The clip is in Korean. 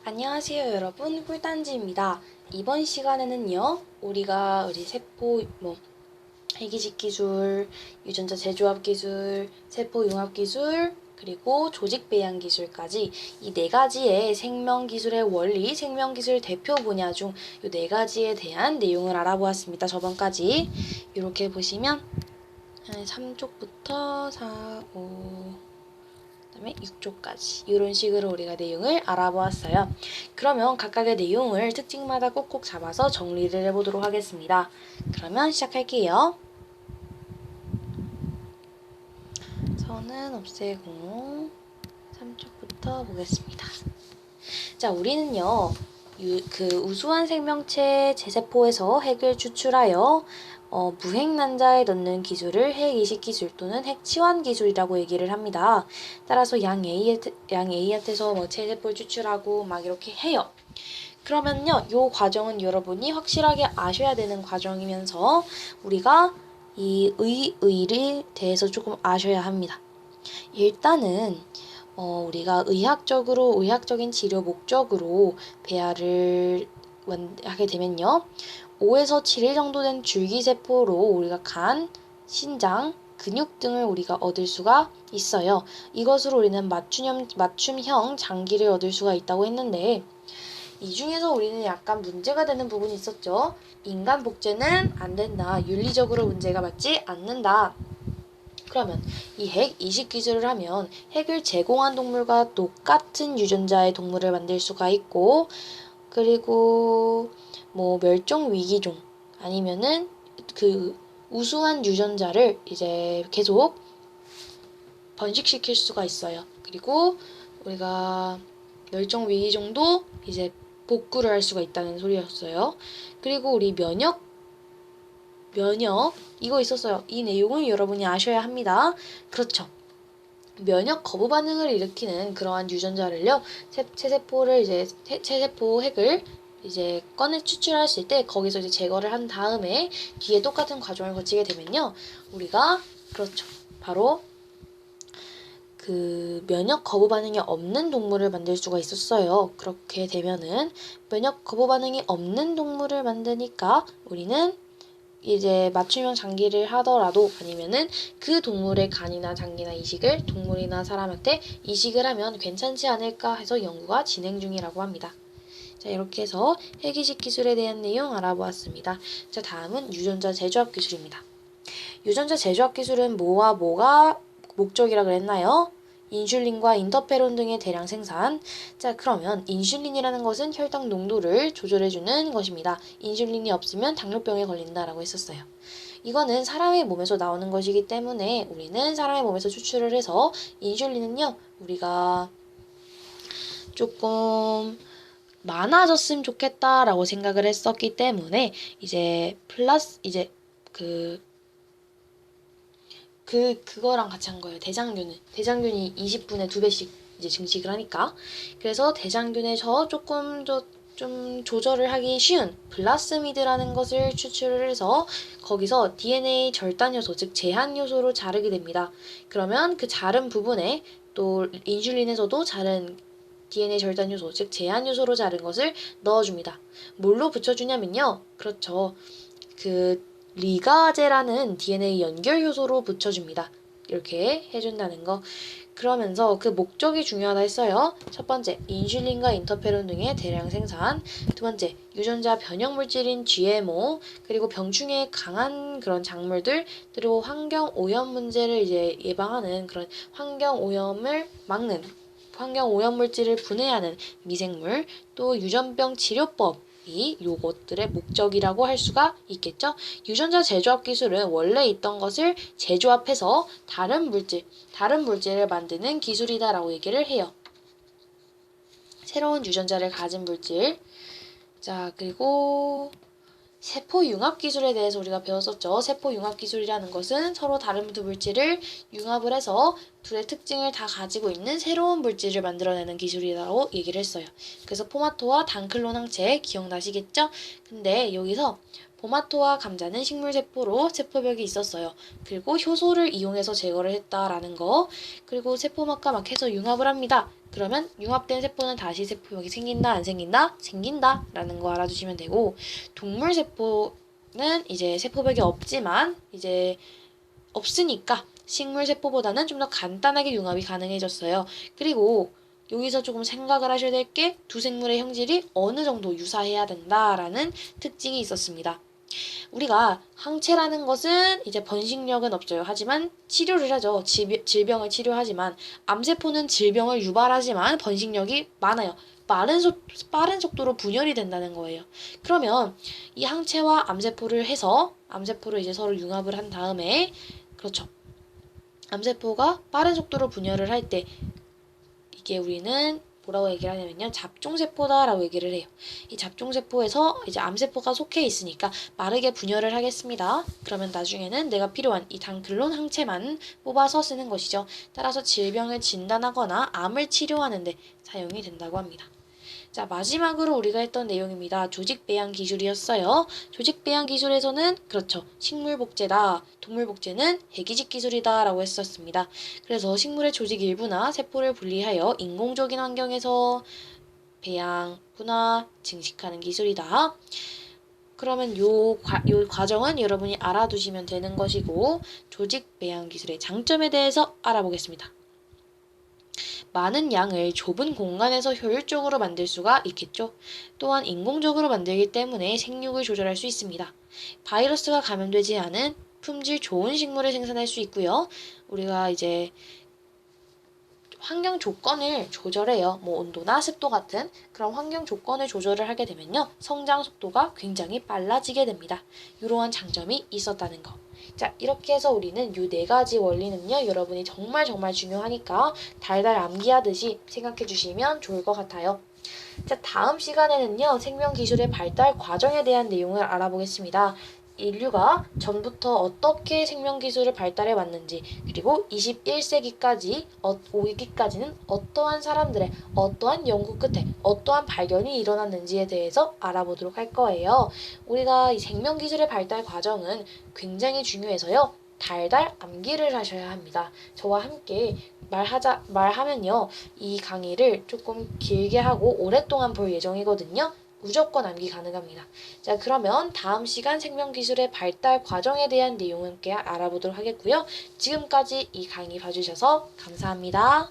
안녕하세요 여러분, 꿀단지입니다. 이번 시간에는요 우리 세포 해기식 기술, 유전자 재조합 기술, 세포 융합 기술, 그리고 조직 배양 기술까지 이 네 가지의 생명 기술의 원리, 생명 기술 대표 분야 중 이 네 가지에 대한 내용을 알아보았습니다. 저번까지 이렇게 보시면 3쪽부터 4, 5 그다음에 6쪽까지 이런 식으로 우리가 내용을 알아보았어요. 그러면 각각의 내용을 특징마다 꼭꼭 잡아서 정리를 해보도록 하겠습니다. 그러면 시작할게요. 선은 없애고 3쪽부터 보겠습니다. 자, 우리는요 우수한 생명체 제세포에서 핵을 추출하여 무핵난자에 넣는 기술을 핵이식 기술 또는 핵치환 기술이라고 얘기를 합니다. 따라서 양 A한테서 제세포를 추출하고 막 이렇게 해요. 그러면요, 요 과정은 여러분이 확실하게 아셔야 되는 과정이면서 우리가 이 의에 대해서 조금 아셔야 합니다. 일단은 우리가 의학적인 치료 목적으로 배아를 하게 되면요. 5에서 7일 정도 된 줄기세포로 우리가 간, 신장, 근육 등을 우리가 얻을 수가 있어요. 이것으로 우리는 맞춤형 장기를 얻을 수가 있다고 했는데 이 중에서 우리는 약간 문제가 되는 부분이 있었죠. 인간 복제는 안 된다. 윤리적으로 문제가 맞지 않는다. 그러면 이 핵 이식 기술을 하면 핵을 제공한 동물과 똑같은 유전자의 동물을 만들 수가 있고, 그리고 멸종 위기종 아니면은 그 우수한 유전자를 이제 계속 번식시킬 수가 있어요. 그리고 우리가 멸종 위기종도 이제 복구를 할 수가 있다는 소리였어요. 그리고 우리 면역 이거 있었어요. 이 내용을 여러분이 아셔야 합니다. 그렇죠. 면역 거부 반응을 일으키는 그러한 유전자를요, 체세포 핵을 이제 꺼내 추출했을 때 거기서 이제 제거를 한 다음에 뒤에 똑같은 과정을 거치게 되면요, 우리가 그렇죠. 바로 그 면역 거부 반응이 없는 동물을 만들 수가 있었어요. 그렇게 되면은 면역 거부 반응이 없는 동물을 만드니까 우리는 이제 맞춤형 장기를 하더라도 아니면은 그 동물의 간이나 장기나 이식을 동물이나 사람한테 이식을 하면 괜찮지 않을까 해서 연구가 진행 중이라고 합니다. 자, 이렇게 해서 핵이식 기술에 대한 내용 알아보았습니다. 자, 다음은 유전자 재조합 기술입니다. 유전자 재조합 기술은 뭐와 뭐가 목적이라 그랬나요? 인슐린과 인터페론 등의 대량 생산. 자, 그러면 인슐린이라는 것은 혈당 농도를 조절해주는 것입니다. 인슐린이 없으면 당뇨병에 걸린다라고 했었어요. 이거는 사람의 몸에서 나오는 것이기 때문에 우리는 사람의 몸에서 추출을 해서 인슐린은요, 우리가 조금 많아졌으면 좋겠다라고 생각을 했었기 때문에 이제 그거랑 같이 한 거예요. 대장균이 20분에 2배씩 이제 증식을 하니까. 그래서 대장균에서 조금 더 좀 조절을 하기 쉬운 플라스미드라는 것을 추출을 해서 거기서 DNA 절단 요소, 즉 제한 요소로 자르게 됩니다. 그러면 그 자른 부분에 또 인슐린에서도 자른 DNA 절단 요소, 즉 제한 요소로 자른 것을 넣어줍니다. 뭘로 붙여주냐면요. 그렇죠. 리가제라는 DNA 연결 효소로 붙여줍니다. 이렇게 해준다는 거. 그러면서 그 목적이 중요하다 했어요. 첫 번째, 인슐린과 인터페론 등의 대량 생산. 두 번째, 유전자 변형 물질인 GMO, 그리고 병충해에 강한 그런 작물들, 그리고 환경 오염 문제를 이제 예방하는 그런 환경 오염을 막는 환경 오염 물질을 분해하는 미생물, 또 유전병 치료법, 이 요것들의 목적이라고 할 수가 있겠죠. 유전자 재조합 기술은 원래 있던 것을 재조합해서 다른 물질을 만드는 기술이다라고 얘기를 해요. 새로운 유전자를 가진 물질. 자, 그리고 세포융합 기술에 대해서 우리가 배웠었죠. 세포융합 기술이라는 것은 서로 다른 두 물질을 융합을 해서 둘의 특징을 다 가지고 있는 새로운 물질을 만들어내는 기술이라고 얘기를 했어요. 그래서 포마토와 단클론 항체 기억나시겠죠? 근데 여기서 포마토와 감자는 식물세포로 세포벽이 있었어요. 그리고 효소를 이용해서 제거를 했다라는 거. 그리고 세포막과 막 해서 융합을 합니다. 그러면 융합된 세포는 다시 세포벽이 생긴다, 안 생긴다? 생긴다 라는 거 알아두시면 되고, 동물 세포는 이제 세포벽이 없지만 이제 없으니까 식물 세포보다는 좀 더 간단하게 융합이 가능해졌어요. 그리고 여기서 조금 생각을 하셔야 될 게 두 생물의 형질이 어느 정도 유사해야 된다라는 특징이 있었습니다. 우리가 항체라는 것은 이제 번식력은 없어요. 하지만 치료를 하죠. 질병을 치료하지만 암세포는 질병을 유발하지만 번식력이 많아요. 빠른 속도로 분열이 된다는 거예요. 그러면 이 항체와 암세포를 해서 암세포를 이제 서로 융합을 한 다음에 그렇죠. 암세포가 빠른 속도로 분열을 할 때 이게 우리는 뭐라고 얘기를 하냐면요. 잡종세포다라고 얘기를 해요. 이 잡종세포에서 이제 암세포가 속해 있으니까 빠르게 분열을 하겠습니다. 그러면 나중에는 내가 필요한 이 단클론 항체만 뽑아서 쓰는 것이죠. 따라서 질병을 진단하거나 암을 치료하는 데 사용이 된다고 합니다. 자, 마지막으로 우리가 했던 내용입니다. 조직 배양 기술이었어요. 조직 배양 기술에서는 그렇죠. 식물 복제다. 동물 복제는 해기직 기술이다 라고 했었습니다. 그래서 식물의 조직 일부나 세포를 분리하여 인공적인 환경에서 배양, 분화, 증식하는 기술이다. 그러면 요 과정은 여러분이 알아두시면 되는 것이고, 조직 배양 기술의 장점에 대해서 알아보겠습니다. 많은 양을 좁은 공간에서 효율적으로 만들 수가 있겠죠. 또한 인공적으로 만들기 때문에 생육을 조절할 수 있습니다. 바이러스가 감염되지 않은 품질 좋은 식물을 생산할 수 있고요. 우리가 이제 환경 조건을 조절해요. 뭐 온도나 습도 같은 그런 환경 조건을 조절을 하게 되면요. 성장 속도가 굉장히 빨라지게 됩니다. 이러한 장점이 있었다는 거. 자, 이렇게 해서 우리는 이 네 가지 원리는요. 여러분이 정말 중요하니까 달달 암기하듯이 생각해 주시면 좋을 것 같아요. 자, 다음 시간에는요. 생명기술의 발달 과정에 대한 내용을 알아보겠습니다. 인류가 전부터 어떻게 생명기술을 발달해 왔는지, 그리고 21세기까지 오기까지는 어떠한 사람들의 어떠한 연구 끝에 어떠한 발견이 일어났는지에 대해서 알아보도록 할 거예요. 우리가 이 생명기술의 발달 과정은 굉장히 중요해서요. 달달 암기를 하셔야 합니다. 저와 함께 말하면요. 이 강의를 조금 길게 하고 오랫동안 볼 예정이거든요. 무조건 암기 가능합니다. 자, 그러면 다음 시간 생명기술의 발달 과정에 대한 내용을 함께 알아보도록 하겠고요. 지금까지 이 강의 봐주셔서 감사합니다.